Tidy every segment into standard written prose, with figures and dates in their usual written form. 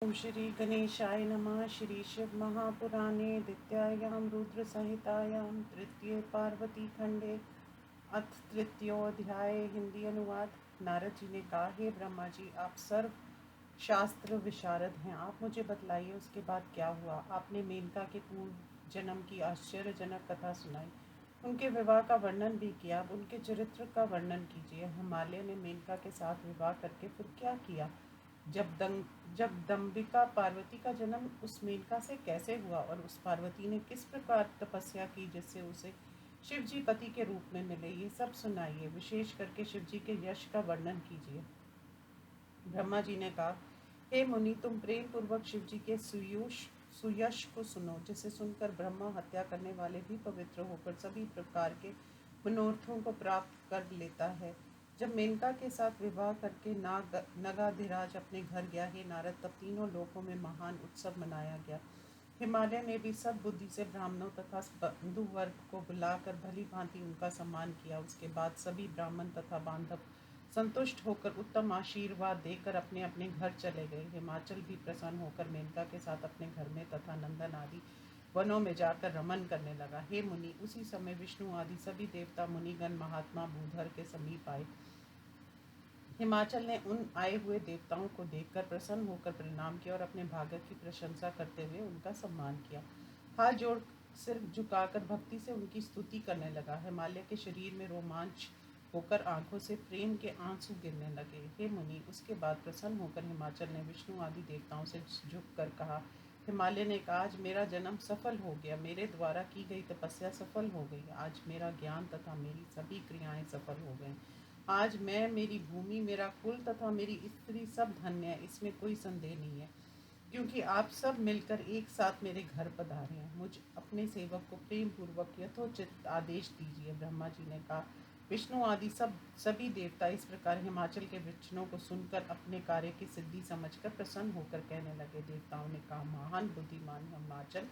ओम श्री गणेशाय नमः। श्री शिव महापुराणे द्वितीयायां रुद्र संहितायां तृतीय पार्वती खंडे अथ तृतीयोध्याय। हिंदी अनुवाद। नारद जी ने कहा, हे ब्रह्मा जी, आप सर्व शास्त्र विशारद हैं। आप मुझे बतलाइए उसके बाद क्या हुआ। आपने मेनका के पूर्व जन्म की आश्चर्यजनक कथा सुनाई, उनके विवाह का वर्णन भी किया। अब उनके चरित्र का वर्णन कीजिए। हिमालय ने मेनका के साथ विवाह करके फिर क्या किया? जब दंबिका पार्वती का जन्म उस मेनका से कैसे हुआ, और उस पार्वती ने किस प्रकार तपस्या की जिससे उसे शिव जी पति के रूप में मिले, ये सब सुनाइए। विशेष करके शिव जी के यश का वर्णन कीजिए। ब्रह्मा जी ने कहा, हे मुनि, तुम प्रेम पूर्वक शिव जी के सुयश को सुनो, जिसे सुनकर ब्रह्मा हत्या करने वाले भी पवित्र होकर सभी प्रकार के मनोरथों को प्राप्त कर लेता है। जब मेनका के साथ विवाह करके नगाधिराज अपने घर गया, हे नारद, तब तीनों लोकों में महान उत्सव मनाया गया। हिमालय ने भी सब बुद्धि से ब्राह्मणों तथा बंधु वर्ग को बुलाकर भली भांति उनका सम्मान किया। उसके बाद सभी ब्राह्मण तथा बांधव संतुष्ट होकर उत्तम आशीर्वाद देकर अपने अपने घर चले गए। हिमाचल भी प्रसन्न होकर मेनका के साथ अपने घर में तथा नंदन आदि वनों में जाकर रमन करने लगा। हे मुनि, उसी समय विष्णु आदि सभी देवता मुनिगण महात्मा भूधर के समीप आए। हिमाचल ने उन आए हुए देवताओं को देखकर प्रसन्न होकर प्रणाम किया और अपने भाग्य की प्रशंसा करते हुए उनका सम्मान किया। हाथ जोड़ सिर झुकाकर भक्ति से उनकी स्तुति करने लगा। हिमालय के शरीर में रोमांच होकर आंखों से प्रेम के आंसू गिरने लगे। हे मुनि, उसके बाद प्रसन्न होकर हिमाचल ने विष्णु आदि देवताओं से झुककर कहा। हिमालय ने कहा, आज मेरा जन्म सफल हो गया, मेरे द्वारा की गई तपस्या सफल हो गई। आज मेरा ज्ञान तथा मेरी सभी क्रियाएं सफल हो गई। आज मैं, मेरी भूमि, मेरा कुल तथा मेरी स्त्री सब धन्य है, इसमें कोई संदेह नहीं है, क्योंकि आप सब मिलकर एक साथ मेरे घर पधारे हैं। मुझ अपने सेवक को प्रेम पूर्वक यथोचित आदेश दीजिए। ब्रह्मा जी ने कहा। विष्णु आदि सभी देवता इस प्रकार हिमाचल के वचनों को सुनकर अपने कार्य की सिद्धि समझकर प्रसन्न होकर कहने लगे। देवताओं ने कहा, महान बुद्धिमान हिमाचल,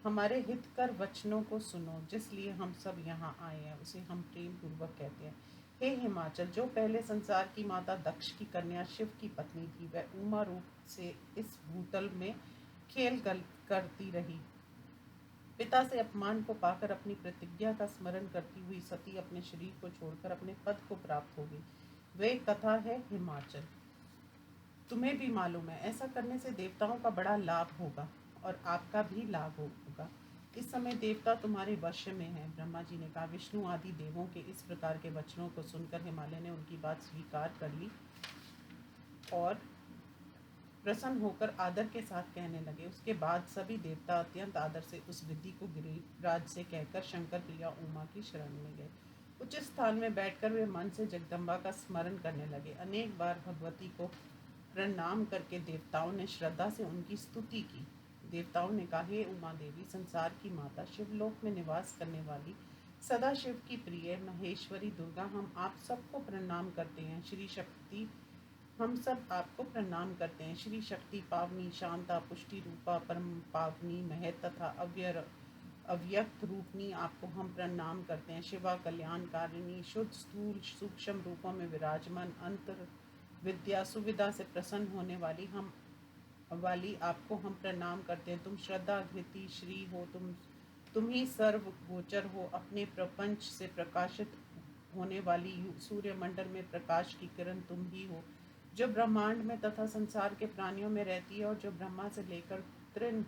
हमारे हितकर वचनों को सुनो। जिसलिए हम सब यहाँ आए हैं उसे हम प्रेम पूर्वक कहते हैं। हे हिमाचल, जो पहले संसार की माता दक्ष की कन्या शिव की पत्नी थी, वह उमा रूप से इस भूतल में खेल करती रही। पिता से अपमान को पाकर अपनी प्रतिज्ञा का स्मरण करती हुई सती अपने शरीर को छोड़कर अपने पद को प्राप्त हो गई। वे कथा है हिमाचल। तुम्हें भी मालूम है, ऐसा करने से देवताओं का बड़ा लाभ होगा और आपका भी लाभ होगा। इस समय देवता तुम्हारे वश में हैं। ब्रह्मा जी ने कहा। विष्णु आदि देवों के इस प्रकार के वचनों को सुनकर हिमालय ने उनकी बात स्वीकार कर ली और प्रसन्न होकर आदर के साथ कहने लगे। उसके बाद सभी देवता अत्यंत आदर से उस विधि को गिरिराज से कहकर शंकर प्रिया उमा की शरण में गए। उच्च स्थान में बैठकर वे मन से जगदम्बा का स्मरण करने लगे। अनेक बार भगवती को प्रणाम करके देवताओं ने श्रद्धा से उनकी स्तुति की। देवताओं ने कहा, हे उमा देवी, संसार की माता, शिवलोक में निवास करने वाली, सदा शिव की प्रिय महेश्वरी दुर्गा, हम आप सबको प्रणाम करते हैं। श्री शक्ति, हम सब आपको प्रणाम करते हैं। श्री शक्ति पावनी, शांता, पुष्टि रूपा, परम पावनी, महत तथा अव्यक्त रूपनी, आपको हम प्रणाम करते हैं। शिवा कल्याणकारिणी, शुद्ध स्थूल सूक्ष्म रूपों में विराजमान, अंतर विद्या सुविधा से प्रसन्न होने वाली आपको हम प्रणाम करते हैं। तुम श्रद्धा घृति श्री हो, तुम ही सर्व गोचर हो। अपने प्रपंच से प्रकाशित होने वाली सूर्यमंडल में प्रकाश की किरण तुम ही हो, जो ब्रह्मांड में तथा संसार के प्राणियों में रहती है और जो ब्रह्मा से लेकर तृण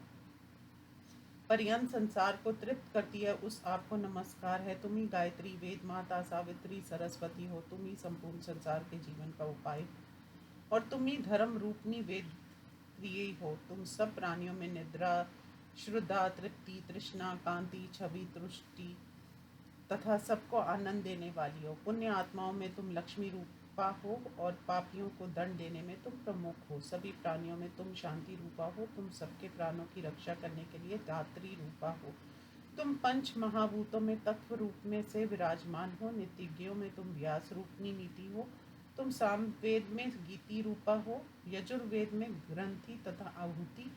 पर्यंत संसार को तृप्त करती है, उस आपको नमस्कार है। तुम ही गायत्री, वेद माता, सावित्री, सरस्वती हो। तुम ही संपूर्ण संसार के जीवन का उपाय और तुम ही धर्म रूपनी वेद प्रिय हो। तुम सब प्राणियों में निद्रा, श्रद्धा, तृप्ति, तृष्णा, कांति, छवि, तुष्टि तथा सबको आनंद देने वाली हो। पुण्य आत्माओं में तुम लक्ष्मी रूपा हो और पापियों को दंड देने में तुम प्रमुख हो। सभी प्राणियों में तुम शांति रूपा हो। तुम सबके प्राणों की रक्षा करने के लिए धात्री रूपा हो। तुम पंच महाभूतों में तत्व रूप में से विराजमान हो। नीतिज्ञों में तुम व्यास रूपनी नीति हो। तुम सामवेद में गीति रूपा हो। यजुर्वेद में ग्रंथि तथा आहुति,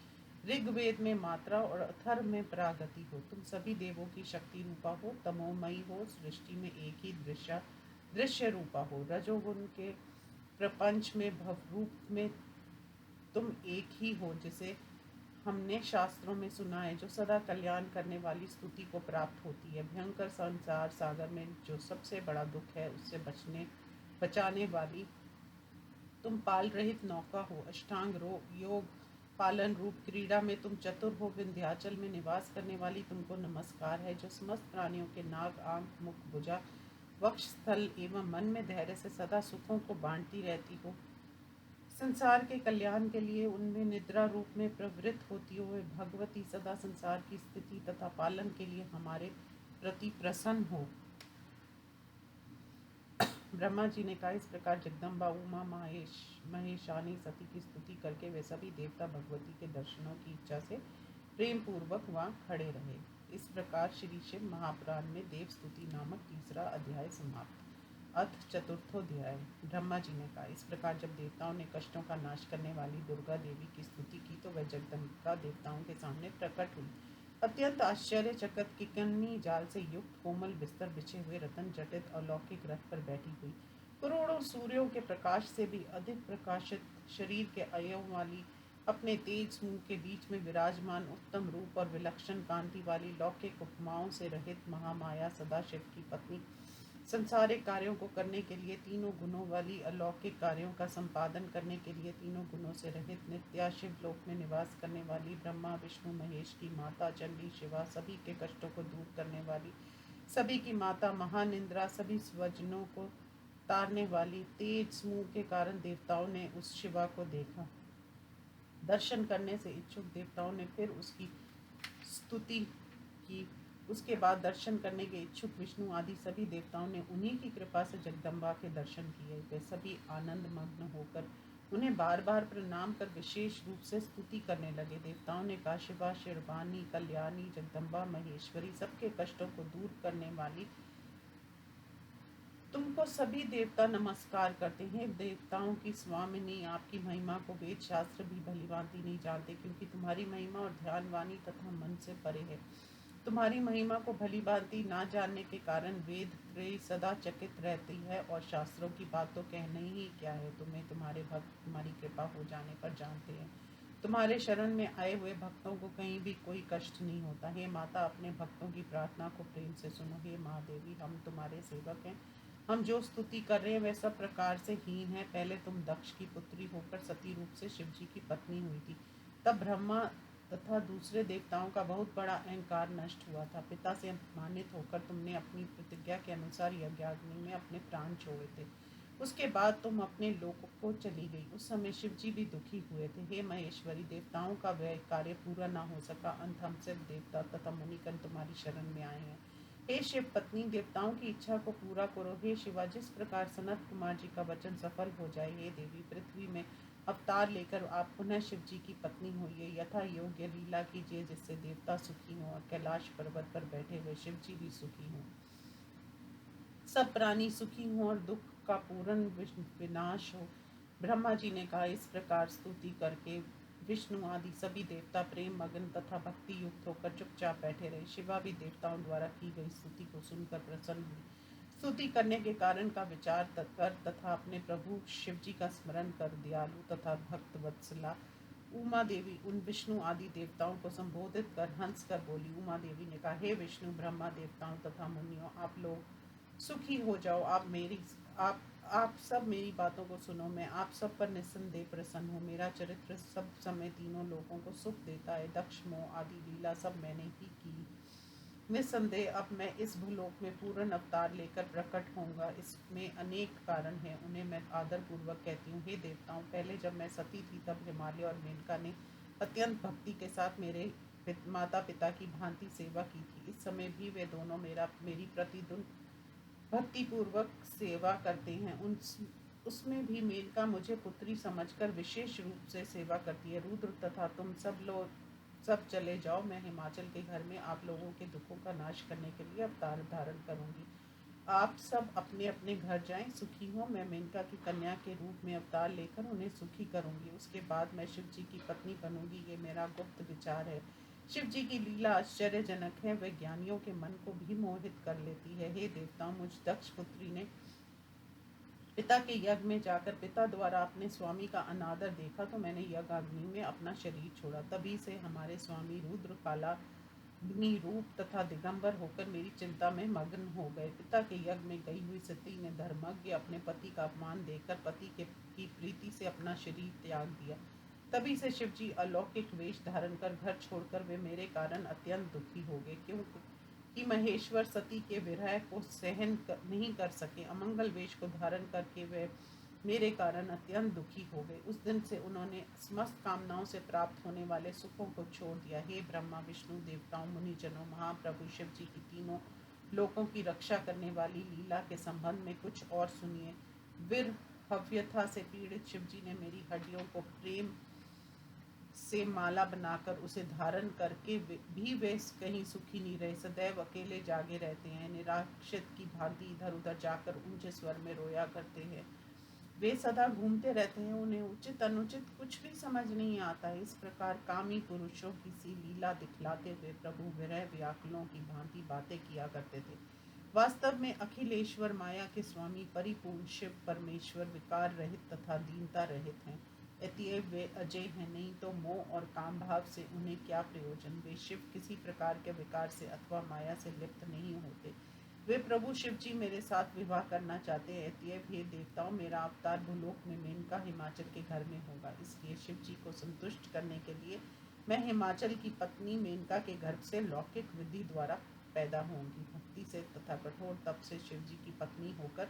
ऋग्वेद में मात्रा और अथर्व में प्रागति हो। तुम सभी देवों की शक्ति रूपा हो। तमोमयी हो। सृष्टि में एक ही दृश्य रूपा हो। रजोगुण के प्रपंच में भव रूप में तुम एक ही हो जिसे हमने शास्त्रों में सुना है, जो सदा कल्याण करने वाली स्तुति को प्राप्त होती है। भयंकर संसार सागर में जो सबसे बड़ा दुख है उससे बचाने वाली तुम पाल रहित नौका हो। अष्टांग योग पालन रूप क्रीड़ा में तुम चतुर हो। विंध्याचल में निवास करने वाली तुमको नमस्कार है, जो समस्त प्राणियों के नाक, आंख, मुख, भुजा, वक्ष स्थल एवं मन में धैर्य से सदा सुखों को बांटती रहती हो। संसार के कल्याण के लिए उनमें निद्रा रूप में प्रवृत्त होती हुए भगवती सदा संसार की स्थिति तथा पालन के लिए हमारे प्रति प्रसन्न हो। ब्रह्मा जी ने कहा, इस प्रकार जगदम्बा, उमा, महेशानी सती की स्तुति करके वे सभी देवता भगवती के दर्शनों की इच्छा से प्रेम पूर्वक वहाँ खड़े रहे। इस प्रकार श्री शिव महापुराण में देव स्तुति नामक तीसरा अध्याय समाप्त। अथ चतुर्थोध्याय। ब्रह्मा जी ने कहा, इस प्रकार जब देवताओं ने कष्टों का नाश करने वाली दुर्गा देवी की स्तुति की तो वह जगदम्बिका देवताओं के सामने प्रकट हुई। अत्यंत आश्चर्यचकित किकन्नी जाल से युक्त कोमल बिस्तर बिछे हुए रतन जटित अलौकिक रथ पर बैठी हुई, करोड़ों सूर्यों के प्रकाश से भी अधिक प्रकाशित शरीर के अवयवों वाली, अपने तेज मुंह के बीच में विराजमान, उत्तम रूप और विलक्षण कांति वाली, लौकिक उपमाओं से रहित महामाया सदाशिव की पत्नी, संसारिक कार्यों को करने के लिए तीनों गुणों वाली, अलौकिक कार्यों का संपादन करने के लिए तीनों गुणों से रहित, नित्या शिवलोक में निवास करने वाली, ब्रह्मा विष्णु महेश की माता चंडी शिवा, सभी के कष्टों को दूर करने वाली, सभी की माता महानिंद्रा, सभी स्वजनों को तारने वाली, तेज समूह के कारण देवताओं ने उस शिवा को देखा। दर्शन करने से इच्छुक देवताओं ने फिर उसकी स्तुति की। उसके बाद दर्शन करने के इच्छुक विष्णु आदि सभी देवताओं ने उन्हीं की कृपा से जगदम्बा के दर्शन किए। वे सभी आनंद मग्न होकर उन्हें बार बार प्रणाम कर विशेष रूप से स्तुति करने लगे। देवताओं ने कहा, शिवा, शिरवानी, कल्याणी, जगदम्बा, महेश्वरी, सबके कष्टों को दूर करने वाली, तुमको सभी देवता नमस्कार करते हैं। देवताओं की स्वामिनी, आपकी महिमा को वेद शास्त्र भी भली भांति नहीं जानते, क्योंकि तुम्हारी महिमा और ध्यान वाणी तथा मन से परे है। तुम्हारी महिमा को भली भांति ना जानने के कारण वेद त्रय सदा चकित रहती है और शास्त्रों की बात तो कहना ही क्या है। तुम्हें तुम्हारे भक्त तुम्हारी कृपा हो जाने पर जानते हैं। तुम्हारे शरण में आए हुए भक्तों को कहीं भी कोई कष्ट नहीं होता। हे माता, अपने भक्तों की प्रार्थना को प्रेम से सुनो। हे महादेवी, हम तुम्हारे सेवक हैं। हम जो स्तुति कर रहे हैं वह सब प्रकार से हीन है। पहले तुम दक्ष की पुत्री होकर सती रूप से शिव जी की पत्नी हुई थी। तब ब्रह्मा तथा दूसरे देवताओं का बहुत बड़ा अहंकार नष्ट हुआ था। पिता से अपमानित होकर तुमने अपनी प्रतिज्ञा के अनुसार यज्ञाग्नि में अपने प्राण छोड़े थे। उसके बाद तुम अपने लोक को चली गई। उस समय शिव जी भी दुखी हुए थे। हे महेश्वरी, देवताओं का वह कार्य पूरा न हो सका। अंत हम सब देवता तथा मुनिकन तुम्हारी शरण में आए हैं। हे शिव पत्नी, देवताओं की इच्छा को पूरा करो। हे शिवा, जिस प्रकार सनत कुमार जी का वचन सफल हो जाए। हे देवी, पृथ्वी में अवतार लेकर आप पुनः शिव जी की पत्नी होइए। यथा योग्य लीला कीजिए, जिससे देवता सुखी हों और कैलाश पर्वत पर बैठे हुए शिव जी भी सुखी हों, सब प्राणी सुखी हों और दुख का पूर्ण विनाश हो। ब्रह्मा जी ने कहा, इस प्रकार स्तुति करके विष्णु आदि सभी देवता प्रेम मगन तथा भक्ति युक्त होकर चुपचाप बैठे रहे। शिवा भी देवताओं द्वारा की गई स्तुति को सुनकर प्रसन्न हुई। स्तुति करने के कारण का विचार कर तथा अपने प्रभु शिव जी का स्मरण कर दयालु तथा भक्त वत्सला उमा देवी उन विष्णु आदि देवताओं को संबोधित कर हंस कर बोली। उमा देवी ने कहा, हे विष्णु, ब्रह्मा, देवताओं तथा मुनियों, आप लोग सुखी हो जाओ। आप सब मेरी बातों को सुनो। मैं आप सब पर निस्संदेह प्रसन्न हूँ। मेरा चरित्र सब समय तीनों लोगों को सुख देता है। दक्ष मोह आदि लीला सब मैंने ही की। निस्संदेह अब मैं इस भूलोक में पूर्ण अवतार लेकर प्रकट होऊंगा। इसमें अनेक कारण हैं, उन्हें मैं आदर पूर्वक कहती हूँ। हे देवताओं, पहले जब मैं सती थी तब हिमालय और मेनका ने अत्यंत भक्ति के साथ मेरे माता पिता की भांति सेवा की थी। इस समय भी वे दोनों मेरी प्रतिदिन भक्ति पूर्वक सेवा करते हैं। उसमें भी मेनका मुझे पुत्री समझकर विशेष रूप से सेवा करती है। रुद्र तथा तुम सब चले जाओ। मैं हिमाचल के घर में आप लोगों के दुखों का नाश करने के लिए अवतार धारण करूंगी। आप सब अपने अपने घर जाएं, सुखी हो। मैं मेनका की कन्या के रूप में अवतार लेकर उन्हें सुखी करूंगी। उसके बाद मैं शिव जी की पत्नी बनूंगी। ये मेरा गुप्त विचार है। शिव जी की लीला आश्चर्यजनक है, वह ज्ञानियों के मन को भी मोहित कर लेती है। हे देवताओं, मुझ दक्ष पुत्री ने पिता के यज्ञ में जाकर पिता द्वारा अपने स्वामी का अनादर देखा तो मैंने यज्ञाग्नि में अपना शरीर छोड़ा। तभी से हमारे स्वामी रुद्र काला रूप तथा दिगंबर होकर मेरी चिंता में मग्न हो गए। पिता के यज्ञ में गई हुई सती ने धर्मज्ञ अपने पति का अपमान देखकर पति के की प्रीति से अपना शरीर त्याग दिया। तभी से शिवजी अलौकिक वेश धारण कर घर छोड़कर वे मेरे कारण अत्यंत दुखी हो गए, क्योंकि महेश्वर सती के विरह को नहीं कर सके। अमंगल वेश को धारण करके वे मेरे कारण अत्यंत दुखी हो गए। उस दिन से उन्होंने समस्त कामनाओं से प्राप्त होने वाले सुखों को छोड़ दिया। हे ब्रह्मा, विष्णु, देवताओं, मुनिजनों, महाप्रभु शिव जी की तीनों लोकों की रक्षा करने वाली लीला के संबंध में कुछ और सुनिए। विरहव्यथा से पीड़ित शिव जी ने मेरी हड्डियों को प्रेम से माला बनाकर उसे धारण करके भी वे कहीं सुखी नहीं रहे। सदैव अकेले जागे रहते हैं। निराश्रित की भांति इधर उधर जाकर ऊंचे स्वर में रोया करते हैं। वे सदा घूमते रहते हैं। उन्हें उचित अनुचित कुछ भी समझ नहीं आता है। इस प्रकार कामी पुरुषों की सी लीला दिखलाते हुए प्रभु विरह व्याकुलों की भांति बातें किया करते थे। वास्तव में अखिलेश्वर माया के स्वामी परिपूर्ण शिव परमेश्वर विकार रहित तथा दीनता रहित हैं। अतएव वे अजय हैं, नहीं तो मोह और काम भाव से उन्हें क्या प्रयोजन। वे शिव किसी प्रकार के विकार से अथवा माया से लिप्त नहीं होते। वे प्रभु शिव जी मेरे साथ विवाह करना चाहते हैं। अतएव हे देवताओं, मेरा अवतार भूलोक में मेनका हिमाचल के घर में होगा। इसलिए शिव जी को संतुष्ट करने के लिए मैं हिमाचल की पत्नी मेनका के गर्भ से लौकिक विधि द्वारा पैदा होंगी। भक्ति से तथा कठोर तप से शिव जी की पत्नी होकर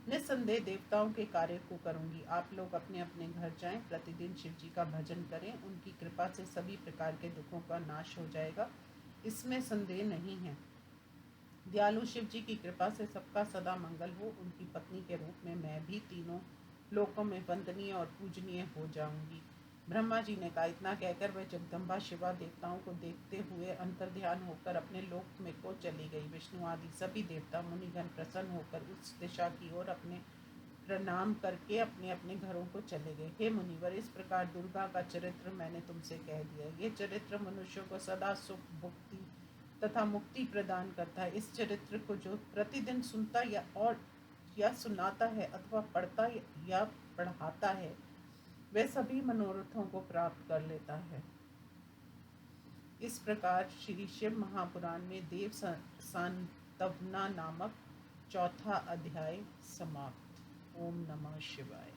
निस्संदेह देवताओं के कार्य को करूंगी। आप लोग अपने अपने घर जाएं, प्रतिदिन शिव जी का भजन करें। उनकी कृपा से सभी प्रकार के दुखों का नाश हो जाएगा, इसमें संदेह नहीं है। दयालु शिव जी की कृपा से सबका सदा मंगल हो। उनकी पत्नी के रूप में मैं भी तीनों लोकों में वंदनीय और पूजनीय हो जाऊंगी। ब्रह्मा जी ने कहा। इतना कहकर वह जगदम्बा शिवा देवताओं को देखते हुए अंतर्ध्यान होकर अपने लोक में को चली गई। विष्णु आदि सभी देवता मुनिगण प्रसन्न होकर उस दिशा की ओर अपने प्रणाम करके अपने अपने घरों को चले गए। हे मुनिवर, इस प्रकार दुर्गा का चरित्र मैंने तुमसे कह दिया। ये चरित्र मनुष्यों को सदा सुख भुक्ति तथा मुक्ति प्रदान करता है। इस चरित्र को जो प्रतिदिन सुनता या सुनाता है अथवा पढ़ता या पढ़ाता है, वह सभी मनोरथों को प्राप्त कर लेता है। इस प्रकार श्री शिव महापुराण में देव सांत्वना नामक चौथा अध्याय समाप्त। ओम नमः शिवाय।